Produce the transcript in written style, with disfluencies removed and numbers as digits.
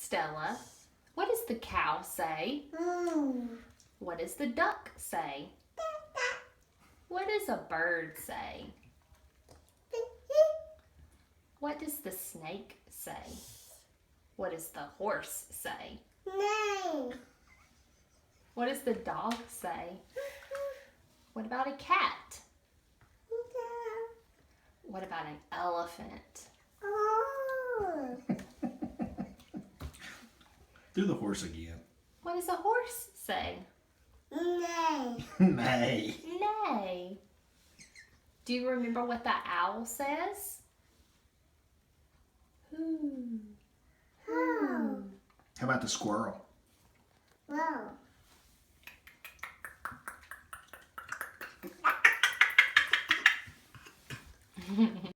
Stella, what does the cow say? What does the duck say? What does a bird say? What does the snake say? What does the horse say? What does the dog say? What about a cat? What about an elephant? Do the horse again. What does a horse say? Nay. Nay. Do you remember what the owl says? How about the squirrel?